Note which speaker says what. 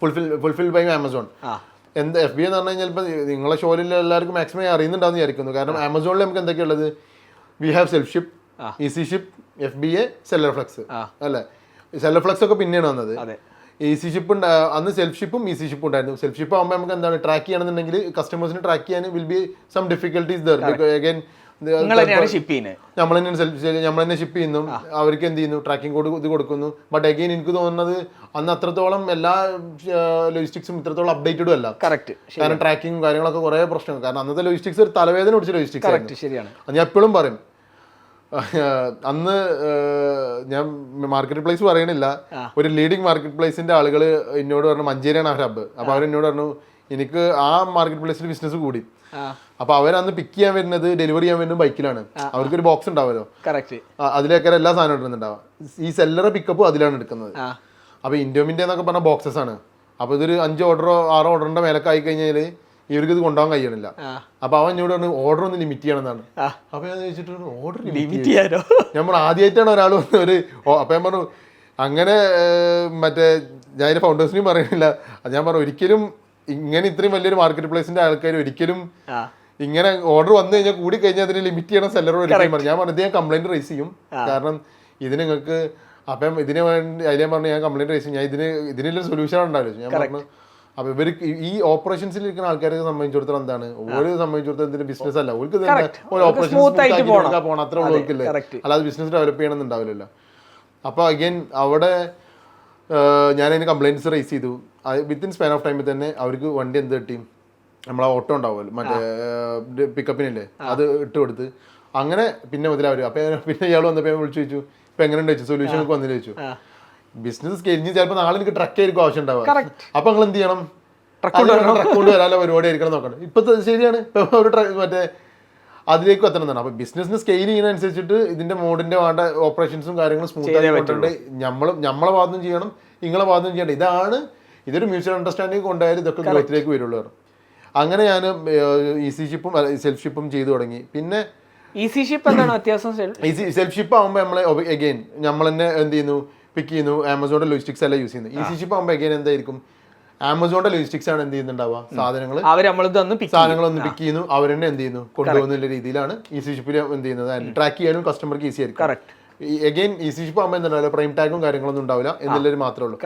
Speaker 1: Fulfil by Amazon. എന്ത് FBA എന്ന് പറഞ്ഞു കഴിഞ്ഞാൽ ഇപ്പം നിങ്ങളെ ഷോയിൽ എല്ലാവർക്കും മാക്സിമം അറിയുന്നുണ്ടാവും വിചാരിക്കുന്നു. കാരണം ആമസോണിൽ നമുക്ക് എന്തൊക്കെയുള്ളത്, we have self ship, easy ship, FBA, seller flex അല്ലേ. സെല്ലർ ഫ്ലക്സ് ഒക്കെ പിന്നെയാണ് വന്നത്. ഈസി ഷിപ്പ് അന്ന് സെൽഫ് ഷിപ്പും ഈസി ഷിപ്പും ഉണ്ടായിരുന്നു. സെൽഫ് ഷിപ്പ് ആകുമ്പോൾ നമുക്ക് എന്താണ് ട്രാക്ക് ചെയ്യണമെന്നുണ്ടെങ്കിൽ കസ്റ്റമേഴ്സിന് ട്രാക്ക് ചെയ്യാൻ will be some difficulties there. Again നമ്മൾ തന്നെ ഷിപ്പ് ചെയ്യുന്നു, അവർക്ക് എന്ത് ചെയ്യുന്നു ട്രാക്കിംഗ് കോഡ് ഇത് കൊടുക്കുന്നു. ബട്ട് അഗെയിൻ എനിക്ക് തോന്നുന്നത് അന്ന് അത്രത്തോളം എല്ലാ ലോജിസ്റ്റിക്സും ഇത്രത്തോളം അപ്ഡേറ്റഡും അല്ല. കാരണം ട്രാക്കിങ്ങും കാര്യങ്ങളൊക്കെ കുറെ പ്രശ്നങ്ങൾ. കാരണം അന്നത്തെ ലോജിസ്റ്റിക്സ് ഒരു തലവേദന പിടിച്ച ലോജിസ്റ്റിക്സ്. ഞാൻ എപ്പോഴും പറയും, അന്ന് ഞാൻ മാർക്കറ്റ് പ്ലേസ് പറയണില്ല, ഒരു ലീഡിങ് മാർക്കറ്റ് പ്ലേസിന്റെ ആളുകൾ എന്നോട് പറഞ്ഞു മഞ്ചേരിയാണ് ആ ഹബ്ബ്. അപ്പൊ അവരെന്നോട് പറഞ്ഞു എനിക്ക് ആ മാർക്കറ്റ് പ്ലേസിൽ ബിസിനസ് കൂടി. അപ്പൊ അവരന്ന് പിക്ക് ചെയ്യാൻ വരുന്നത് ഡെലിവറി ചെയ്യാൻ വരുന്നത് ബൈക്കിലാണ്. അവർക്കൊരു ബോക്സ് ഉണ്ടാവുമല്ലോ, അതിലേക്കാൾ എല്ലാ സാധനവും ഇടുന്നുണ്ടാവുക. ഈ സെല്ലറെ പിക്കപ്പും അതിലാണ് എടുക്കുന്നത്. അപ്പൊ ഇൻഡോമിന്റെ എന്നൊക്കെ പറഞ്ഞ ബോക്സസ് ആണ്. അപ്പൊ ഇതൊരു 5 ഓർഡറോ 6 ഓർഡറിന്റെ മേലൊക്കെ ആയി കഴിഞ്ഞാല് ഇവർക്ക് ഇത് കൊണ്ടുപോകാൻ കഴിയണില്ല. അപ്പൊ അവൻ എന്നോട് പറഞ്ഞു ഓർഡർ ഒന്ന് ലിമിറ്റ് ചെയ്യണമെന്നാണ്. അപ്പൊ ഞാൻ ചോദിച്ചിട്ട് ഓർഡർ ലിമിറ്റ് ചെയ്യാനോ? നമ്മൾ ആദ്യമായിട്ടാണ് ഒരാൾ വന്ന് ഒരു അപ്പൊ ഞാൻ പറഞ്ഞു അങ്ങനെ മറ്റേ ഞാൻ അതിന്റെ ഫൗണ്ടേഴ്സിനും പറയണില്ല. ഞാൻ പറഞ്ഞു ഒരിക്കലും ഇങ്ങനെ ഇത്രയും വലിയൊരു മാർക്കറ്റ് പ്ലേസിന്റെ ആൾക്കാർ ഒരിക്കലും ഇങ്ങനെ ഓർഡർ വന്നു കഴിഞ്ഞാൽ കൂടി കഴിഞ്ഞാൽ അതിന് ലിമിറ്റ് ചെയ്യണം സെല്ലറോട് ഒരിക്കലും പറഞ്ഞു. ഞാൻ പറഞ്ഞത് ഞാൻ കംപ്ലൈന്റ് റൈസ് ചെയ്യും. കാരണം ഇത് നിങ്ങൾക്ക് അപ്പം ഇതിന് വേണ്ടി അതിനെ പറഞ്ഞു ഞാൻ കംപ്ലൈന്റ് റൈസ് ചെയ്യും. ഞാൻ ഇതിനുള്ള സൊല്യൂഷൻ ഉണ്ടാവില്ല. ഞാൻ പറഞ്ഞു അപ്പൊ ഇവർക്ക് ഈ ഓപ്പറേഷൻസിൽ ഇരിക്കുന്ന ആൾക്കാരെ സംബന്ധിച്ചിടത്തോളം എന്താണ് ഓരോ സംബന്ധിച്ചിടത്തോളം ഇതിന്റെ ബിസിനസ് അല്ല, ഓർക്ക് ഓപ്പറേഷൻ പോകണം അത്ര ഉള്ളവർക്കില്ലേ, അല്ലാതെ ബിസിനസ് ഡെവലപ്പ് ചെയ്യണമെന്നുണ്ടാവില്ലല്ലോ. അപ്പൊ അഗൈൻ അവിടെ ഞാനതിന് കംപ്ലൈൻറ്റ്സ് റൈസ് ചെയ്തു. വിത്തിൻ സ്പാൻ ഓഫ് ടൈമിൽ തന്നെ അവർക്ക് വണ്ടി എന്ത് കിട്ടി, നമ്മളെ ഓട്ടോ ഉണ്ടാവുമല്ലോ മറ്റേ പിക്കപ്പിനില്ലേ, അത് ഇട്ട് കൊടുത്ത് അങ്ങനെ പിന്നെ മുതൽ അവർ. അപ്പൊ പിന്നെ ഇയാൾ വന്നപ്പോൾ വിളിച്ചു ചോദിച്ചു ഇപ്പൊ എങ്ങനെയുണ്ട് ചോദിച്ചു, സൊല്യൂഷൻ ഒക്കെ വന്നില്ല ചോദിച്ചു. ബിസിനസ് കഴിഞ്ഞ് ചിലപ്പോൾ നാളെ എനിക്ക് ട്രക്ക് ആയിരിക്കും ആവശ്യം ഉണ്ടാവുക. അപ്പൊ നിങ്ങൾ എന്ത് ചെയ്യണം, ട്രക്ക് കൊണ്ട് വരാനുള്ള പരിപാടി ആയിരിക്കണം നോക്കണം. ഇപ്പത്തെ ശരിയാണ്, ഇപ്പൊ ഒരു മറ്റേ അതിലേക്ക് എത്തണം. അപ്പൊ ബിസിനസിന് സ്കെയിൽ ചെയ്യുന്നതനുസരിച്ചിട്ട് ഇതിന്റെ മോഡിന്റെ വേണ്ട ഓപ്പറേഷൻസും കാര്യങ്ങളും സ്മൂത്ത് ആയി കൊണ്ടുണ്ട്. നമ്മളെ ഭാഗത്തും ചെയ്യണം, നിങ്ങളെ ഭാഗത്തും ചെയ്യണം. ഇതൊരു മ്യൂച്വൽ അണ്ടർസ്റ്റാൻഡിങ് കൊണ്ടായാലും ഇതൊക്കെ ഗ്രോത്തിലേക്ക് വരുള്ളൂ. അങ്ങനെ ഞാൻ ഈസി ഷിപ്പും സെൽഫ് ഷിപ്പും ചെയ്തു തുടങ്ങി. പിന്നെ
Speaker 2: ഈസി ഷിപ്പ് എന്താണ് വ്യത്യാസം?
Speaker 1: സെൽഫ് ഷിപ്പ് ആകുമ്പോൾ നമ്മളെ അഗെയിൻ നമ്മൾ തന്നെ എന്ത് ചെയ്യുന്നു, പിക്ക് ചെയ്യുന്നു, ആമസോണിന്റെ ലോജിസ്റ്റിക്സ് അല്ല യൂസ് ചെയ്യുന്നത്. ഈസി ഷിപ്പ് ആകുമ്പോൾ അഗെയിൻ എന്തായിരിക്കും, ആമസോണിന്റെ ലോജിസ്റ്റിക്സ് ആണ് എന്ത് ചെയ്യുന്നുണ്ടാവുക, സാധനങ്ങളൊന്ന് പിക്ക് ചെയ്യുന്നു, അവർ തന്നെ എന്ത് ചെയ്യുന്നു കൊണ്ടുപോകുന്ന രീതിയിലാണ് ഈസി ഷിപ്പിൽ എന്ത് ചെയ്യുന്നത്. ട്രാക്ക് ചെയ്യാനും കസ്റ്റമർക്ക് ഈസി ആയിരിക്കും. അഗെയിൻ ഈസി ഷിപ്പ് ആകുമ്പോൾ എന്തുണ്ടാവില്ല, പ്രൈം ടാഗും കാര്യങ്ങളൊന്നും ഉണ്ടാവില്ല എന്നുള്ളൊരു മാത്രമേ ഉള്ളൂ.